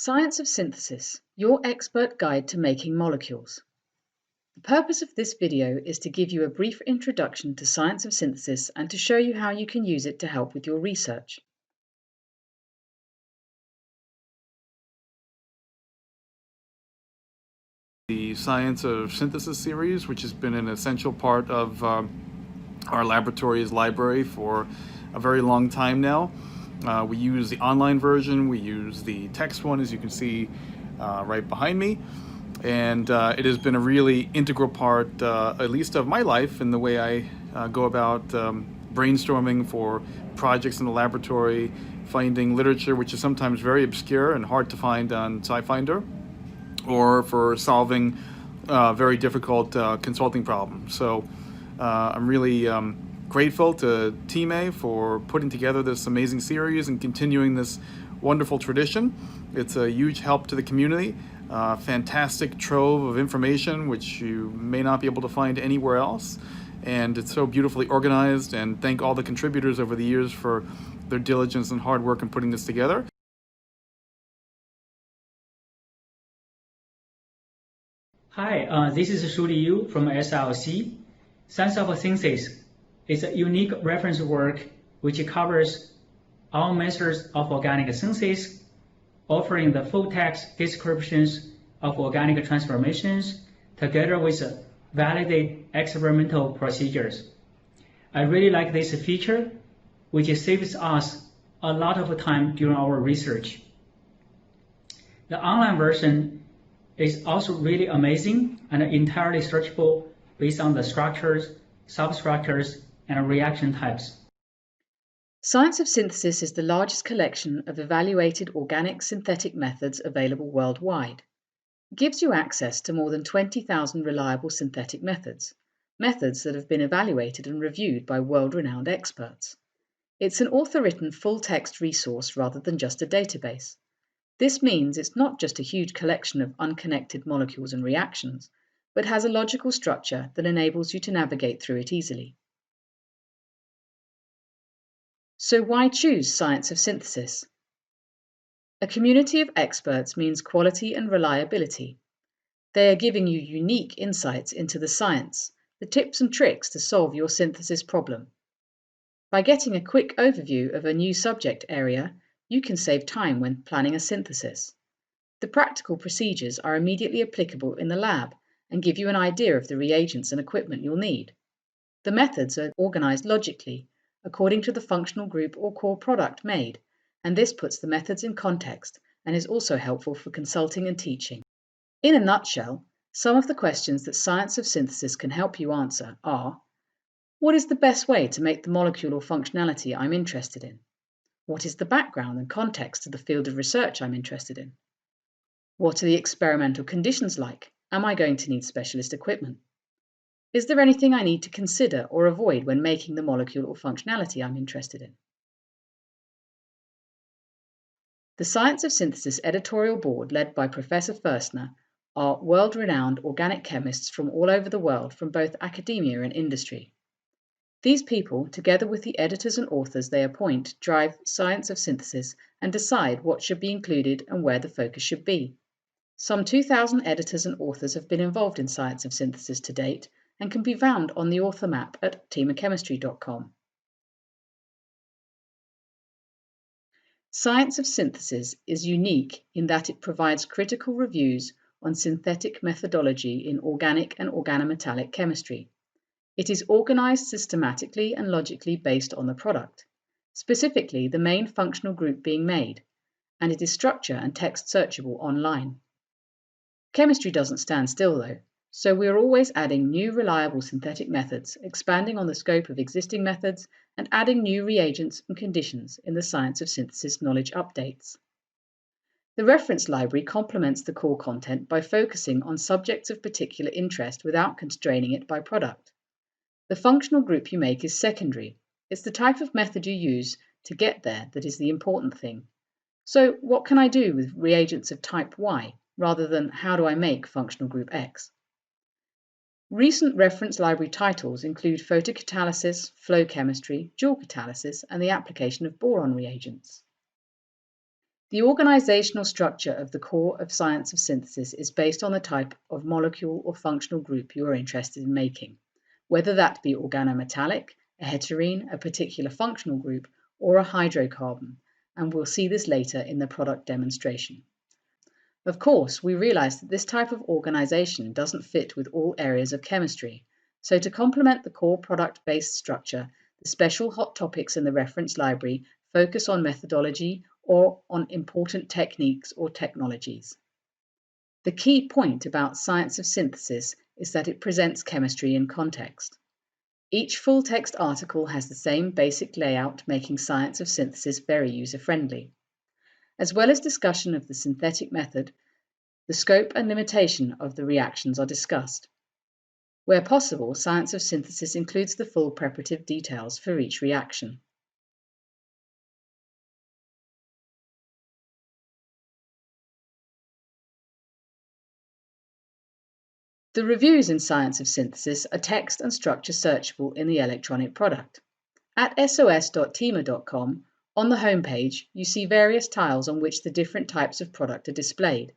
Science of Synthesis, your expert guide to making molecules. The purpose of this video is to give you a brief introduction to science of synthesis and to show you how you can use it to help with your research. The Science of Synthesis series, which has been an essential part of our laboratory's library for a very long time now. We use the online version, we use the text one, as you can see right behind me. And it has been a really integral part, at least of my life, in the way I go about brainstorming for projects in the laboratory, finding literature which is sometimes very obscure and hard to find on SciFinder, or for solving very difficult consulting problems. So I'm really grateful to Team A for putting together this amazing series and continuing this wonderful tradition. It's a huge help to the community. Fantastic trove of information which you may not be able to find anywhere else, and it's so beautifully organized, and thank all the contributors over the years for their diligence and hard work in putting this together. Hi, this is Shuli Yu from SLC. Science of Synthesis is a unique reference work which covers all methods of organic synthesis, offering the full text descriptions of organic transformations together with validated experimental procedures. I really like this feature, which saves us a lot of time during our research. The online version is also really amazing and entirely searchable based on the structures, substructures, and reaction types. Science of Synthesis is the largest collection of evaluated organic synthetic methods available worldwide. It gives you access to more than 20,000 reliable synthetic methods that have been evaluated and reviewed by world-renowned experts. It's an author-written full-text resource rather than just a database. This means it's not just a huge collection of unconnected molecules and reactions, but has a logical structure that enables you to navigate through it easily. So why choose Science of Synthesis? A community of experts means quality and reliability. They are giving you unique insights into the science, the tips and tricks to solve your synthesis problem. By getting a quick overview of a new subject area, you can save time when planning a synthesis. The practical procedures are immediately applicable in the lab and give you an idea of the reagents and equipment you'll need. The methods are organized logically, according to the functional group or core product made, and this puts the methods in context and is also helpful for consulting and teaching. In a nutshell, some of the questions that Science of Synthesis can help you answer are: what is the best way to make the molecule or functionality I'm interested in? What is the background and context to the field of research I'm interested in? What are the experimental conditions like? Am I going to need specialist equipment? Is there anything I need to consider or avoid when making the molecule or functionality I'm interested in? The Science of Synthesis Editorial Board, led by Professor Förstner, are world-renowned organic chemists from all over the world, from both academia and industry. These people, together with the editors and authors they appoint, drive Science of Synthesis and decide what should be included and where the focus should be. Some 2,000 editors and authors have been involved in Science of Synthesis to date and can be found on the author map at teamofchemistry.com. Science of Synthesis is unique in that it provides critical reviews on synthetic methodology in organic and organometallic chemistry. It is organized systematically and logically based on the product, specifically the main functional group being made, and it is structure and text searchable online. Chemistry doesn't stand still though, so we are always adding new reliable synthetic methods, expanding on the scope of existing methods, and adding new reagents and conditions in the Science of Synthesis knowledge updates. The reference library complements the core content by focusing on subjects of particular interest without constraining it by product. The functional group you make is secondary. It's the type of method you use to get there that is the important thing. So what can I do with reagents of type Y, rather than how do I make functional group X? Recent reference library titles include photocatalysis, flow chemistry, dual catalysis, and the application of boron reagents. The organizational structure of the core of science of synthesis is based on the type of molecule or functional group you are interested in making, whether that be organometallic, a heterene, a particular functional group, or a hydrocarbon, and we'll see this later in the product demonstration. Of course, we realize that this type of organization doesn't fit with all areas of chemistry, so to complement the core product-based structure, the special hot topics in the reference library focus on methodology or on important techniques or technologies. The key point about science of synthesis is that it presents chemistry in context. Each full-text article has the same basic layout, making science of synthesis very user-friendly. As well as discussion of the synthetic method, the scope and limitation of the reactions are discussed. Where possible, science of synthesis includes the full preparative details for each reaction. The reviews in science of synthesis are text and structure searchable in the electronic product. At sos.tema.com, on the home page, you see various tiles on which the different types of product are displayed.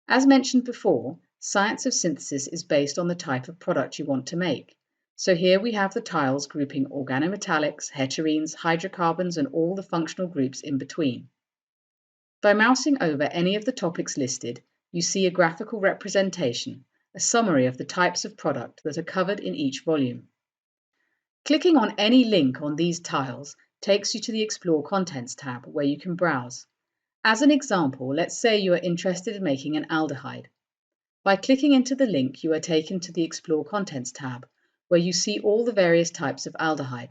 As mentioned before, science of synthesis is based on the type of product you want to make. So here we have the tiles grouping organometallics, heterenes, hydrocarbons, and all the functional groups in between. By mousing over any of the topics listed, you see a graphical representation, a summary of the types of product that are covered in each volume. Clicking on any link on these tiles takes you to the Explore Contents tab where you can browse. As an example, let's say you are interested in making an aldehyde. By clicking into the link, you are taken to the Explore Contents tab where you see all the various types of aldehyde.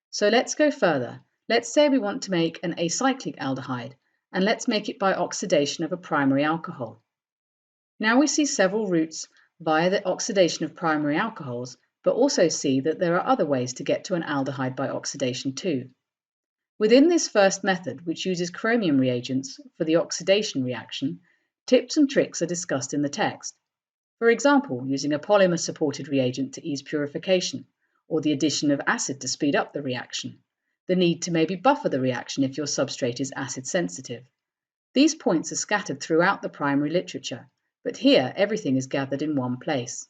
So let's go further. Let's say we want to make an acyclic aldehyde, and let's make it by oxidation of a primary alcohol. Now we see several routes via the oxidation of primary alcohols, but also see that there are other ways to get to an aldehyde by oxidation too. Within this first method, which uses chromium reagents for the oxidation reaction, tips and tricks are discussed in the text. For example, using a polymer-supported reagent to ease purification, or the addition of acid to speed up the reaction, the need to maybe buffer the reaction if your substrate is acid sensitive. These points are scattered throughout the primary literature, but here everything is gathered in one place.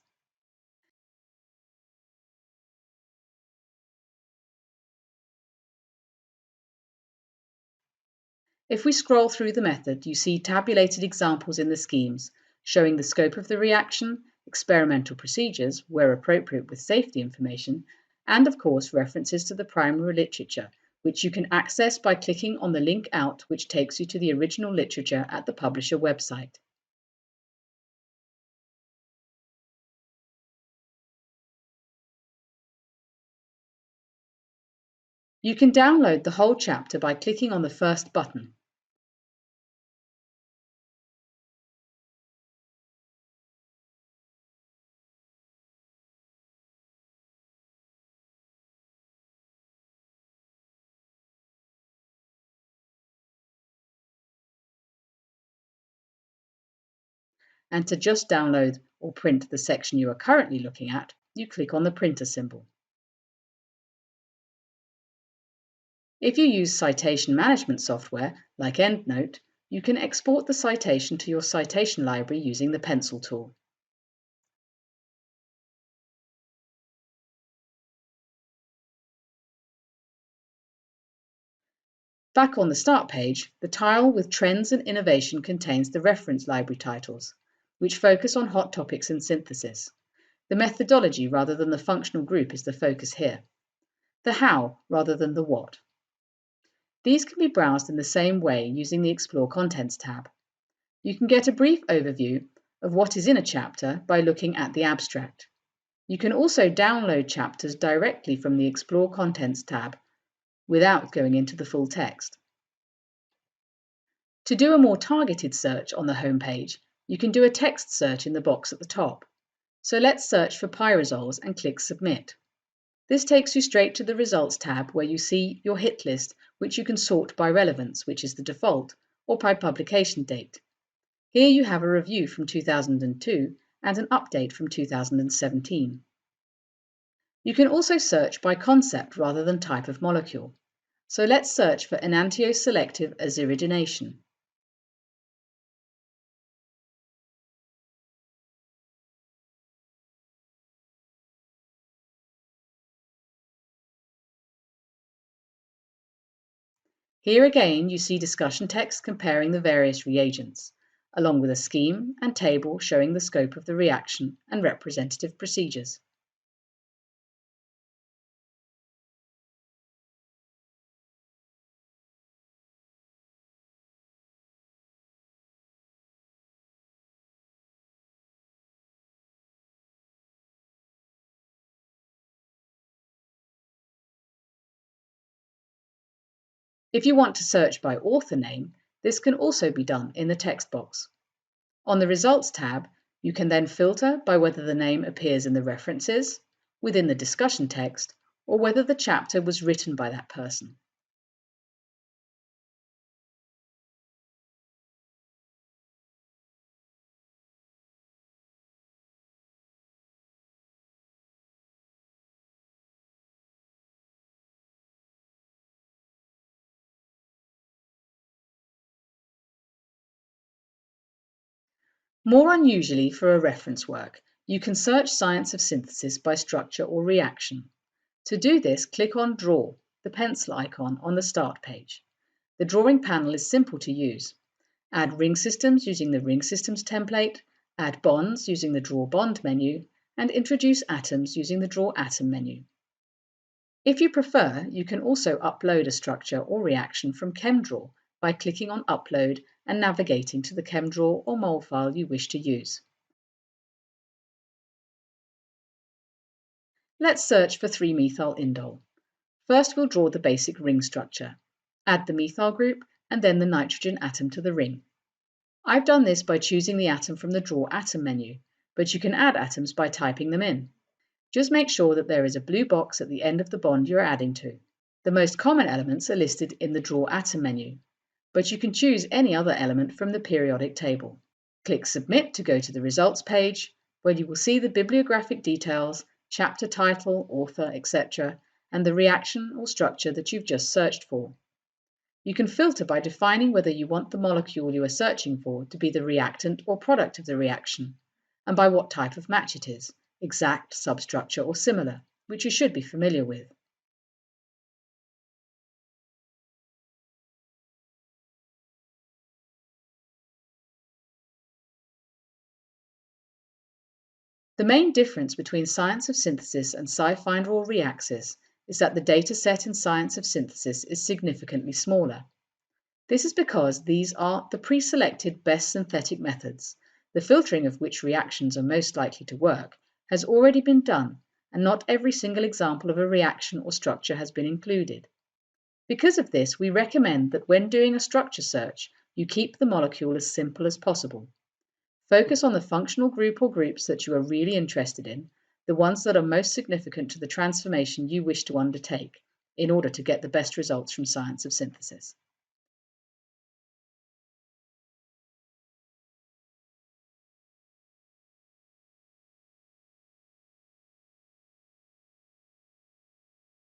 If we scroll through the method, you see tabulated examples in the schemes, showing the scope of the reaction, experimental procedures, where appropriate with safety information, and of course references to the primary literature, which you can access by clicking on the link out, which takes you to the original literature at the publisher website. You can download the whole chapter by clicking on the first button. And to just download or print the section you are currently looking at, you click on the printer symbol. If you use citation management software, like EndNote, you can export the citation to your citation library using the pencil tool. Back on the Start page, the tile with Trends and Innovation contains the reference library titles, which focus on hot topics in synthesis. The methodology rather than the functional group is the focus here. The how rather than the what. These can be browsed in the same way using the Explore Contents tab. You can get a brief overview of what is in a chapter by looking at the abstract. You can also download chapters directly from the Explore Contents tab without going into the full text. To do a more targeted search on the home page, you can do a text search in the box at the top. So let's search for pyrosols and click Submit. This takes you straight to the Results tab where you see your hit list, which you can sort by relevance, which is the default, or by publication date. Here you have a review from 2002 and an update from 2017. You can also search by concept rather than type of molecule. So let's search for enantioselective aziridination. Here again, you see discussion text comparing the various reagents, along with a scheme and table showing the scope of the reaction and representative procedures. If you want to search by author name, this can also be done in the text box. On the Results tab, you can then filter by whether the name appears in the references, within the discussion text, or whether the chapter was written by that person. More unusually for a reference work, you can search Science of Synthesis by structure or reaction. To do this, click on Draw, the pencil icon on the Start page. The drawing panel is simple to use. Add ring systems using the Ring Systems template, add bonds using the Draw Bond menu, and introduce atoms using the Draw Atom menu. If you prefer, you can also upload a structure or reaction from ChemDraw by clicking on Upload and navigating to the ChemDraw or mol file you wish to use. Let's search for 3-methyl-indole. First, we'll draw the basic ring structure. Add the methyl group and then the nitrogen atom to the ring. I've done this by choosing the atom from the Draw Atom menu, but you can add atoms by typing them in. Just make sure that there is a blue box at the end of the bond you're adding to. The most common elements are listed in the Draw Atom menu, but you can choose any other element from the periodic table. Click Submit to go to the results page, where you will see the bibliographic details, chapter title, author, etc., and the reaction or structure that you've just searched for. You can filter by defining whether you want the molecule you are searching for to be the reactant or product of the reaction, and by what type of match it is, exact, substructure, or similar, which you should be familiar with. The main difference between Science of Synthesis and SciFinder or Reaxys is that the data set in Science of Synthesis is significantly smaller. This is because these are the pre-selected best synthetic methods, the filtering of which reactions are most likely to work, has already been done, and not every single example of a reaction or structure has been included. Because of this, we recommend that when doing a structure search, you keep the molecule as simple as possible. Focus on the functional group or groups that you are really interested in, the ones that are most significant to the transformation you wish to undertake, in order to get the best results from Science of Synthesis.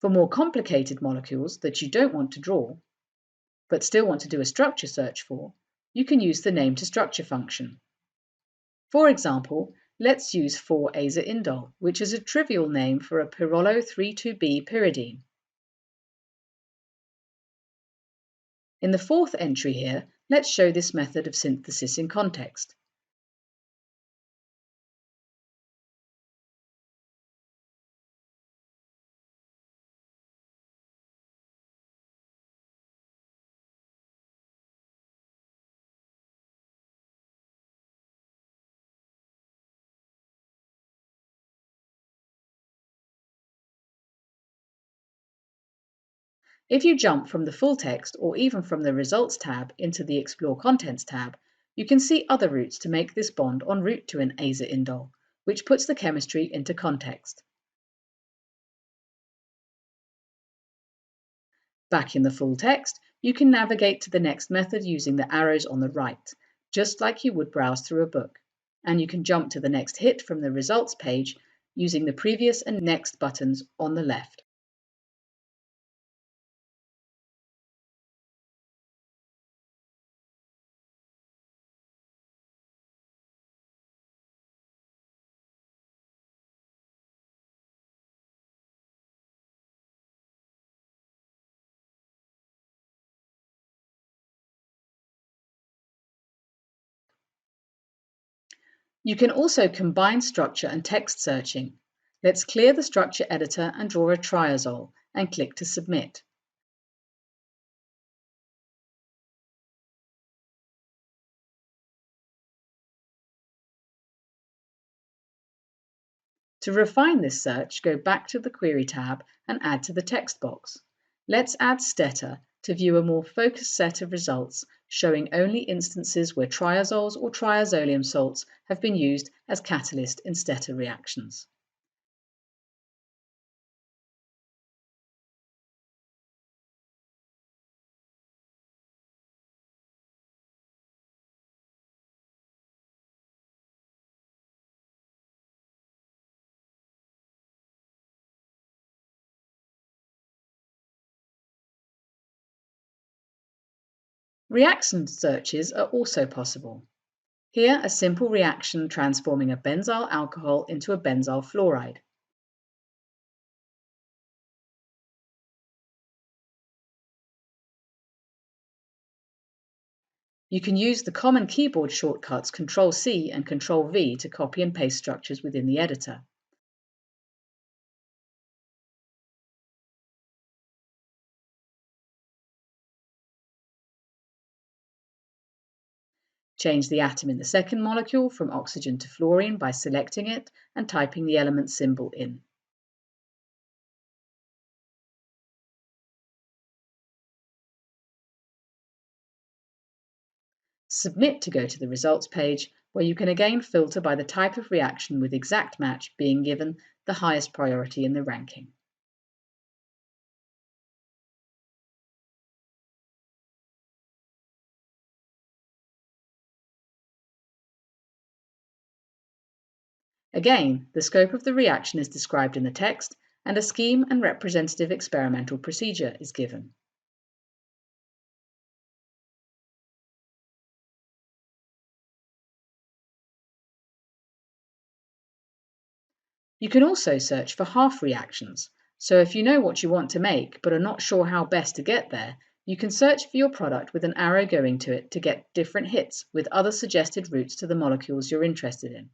For more complicated molecules that you don't want to draw, but still want to do a structure search for, you can use the name to structure function. For example, let's use 4-aza-indole, which is a trivial name for a pyrrolo 3,2-B pyridine. In the fourth entry here, let's show this method of synthesis in context. If you jump from the full text or even from the Results tab into the Explore Contents tab, you can see other routes to make this bond en route to an aza-indole, which puts the chemistry into context. Back in the full text, you can navigate to the next method using the arrows on the right, just like you would browse through a book, and you can jump to the next hit from the Results page using the Previous and Next buttons on the left. You can also combine structure and text searching. Let's clear the structure editor and draw a triazole and click to submit. To refine this search, go back to the Query tab and add to the text box. Let's add Stetter to view a more focused set of results, showing only instances where triazoles or triazolium salts have been used as catalyst in Stetter reactions. Reaction searches are also possible. Here, a simple reaction transforming a benzyl alcohol into a benzyl fluoride. You can use the common keyboard shortcuts Ctrl-C and Ctrl-V to copy and paste structures within the editor. Change the atom in the second molecule from oxygen to fluorine by selecting it and typing the element symbol in. Submit to go to the results page, where you can again filter by the type of reaction, with exact match being given the highest priority in the ranking. Again, the scope of the reaction is described in the text, and a scheme and representative experimental procedure is given. You can also search for half reactions. So if you know what you want to make but are not sure how best to get there, you can search for your product with an arrow going to it to get different hits with other suggested routes to the molecules you're interested in.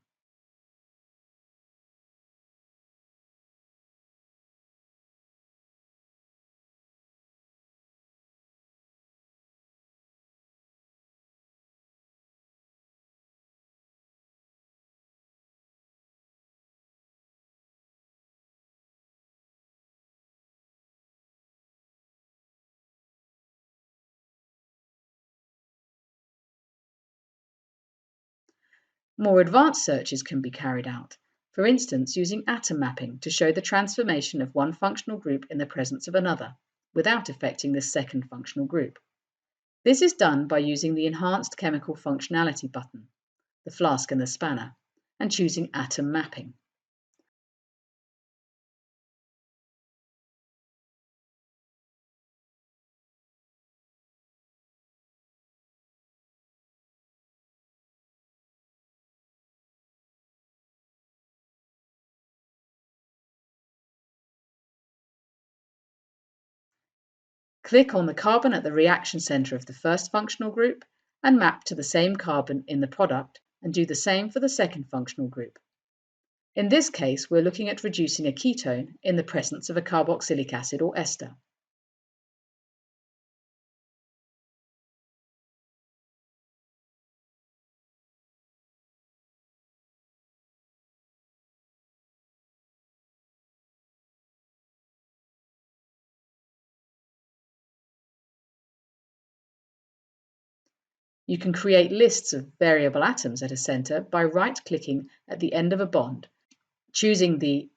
More advanced searches can be carried out, for instance using atom mapping to show the transformation of one functional group in the presence of another, without affecting the second functional group. This is done by using the Enhanced Chemical Functionality button, the flask and the spanner, and choosing atom mapping. Click on the carbon at the reaction center of the first functional group and map to the same carbon in the product, and do the same for the second functional group. In this case, we're looking at reducing a ketone in the presence of a carboxylic acid or ester. You can create lists of variable atoms at a center by right-clicking at the end of a bond, choosing the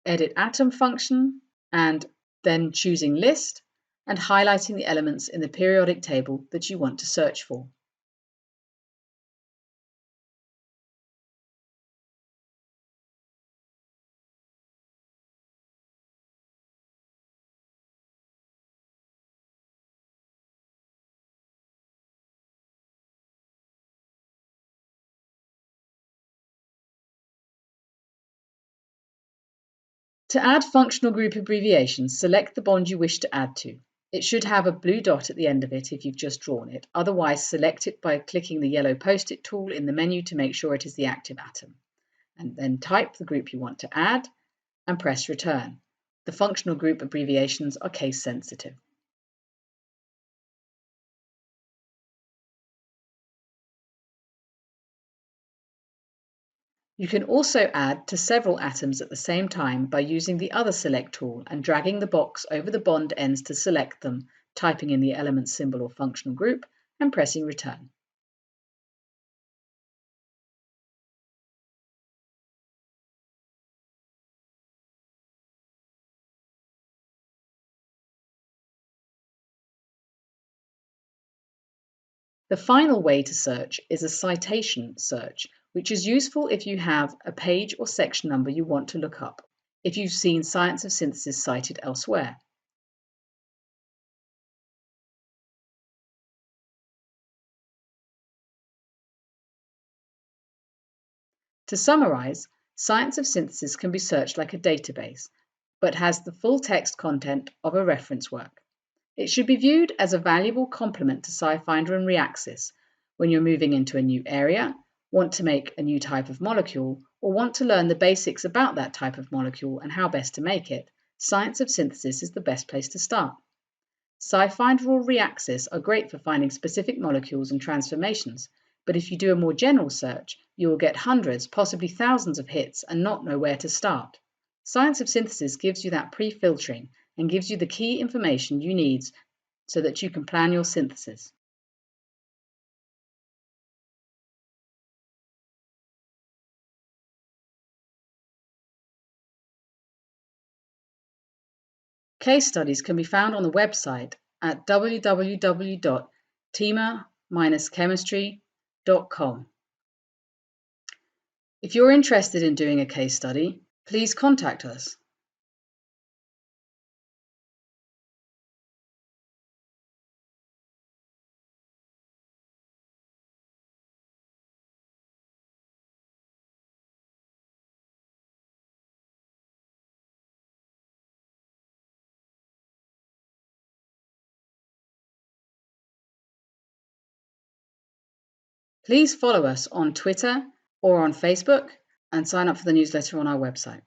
Edit Atom function, and then choosing List, and highlighting the elements in the periodic table that you want to search for. To add functional group abbreviations, select the bond you wish to add to. It should have a blue dot at the end of it if you've just drawn it. Otherwise, select it by clicking the yellow post-it tool in the menu to make sure it is the active atom. And then type the group you want to add and press return. The functional group abbreviations are case sensitive. You can also add to several atoms at the same time by using the other select tool and dragging the box over the bond ends to select them, typing in the element symbol or functional group and pressing return. The final way to search is a citation search, which is useful if you have a page or section number you want to look up, if you've seen Science of Synthesis cited elsewhere. To summarize, Science of Synthesis can be searched like a database, but has the full text content of a reference work. It should be viewed as a valuable complement to SciFinder and Reaxys when you're moving into a new area, want to make a new type of molecule, or want to learn the basics about that type of molecule and how best to make it. Science of Synthesis is the best place to start. SciFinder or Reaxys are great for finding specific molecules and transformations, but if you do a more general search, you will get hundreds, possibly thousands of hits and not know where to start. Science of Synthesis gives you that pre-filtering and gives you the key information you need so that you can plan your synthesis. Case studies can be found on the website at www.tema-chemistry.com. If you're interested in doing a case study, please contact us. Please follow us on Twitter or on Facebook and sign up for the newsletter on our website.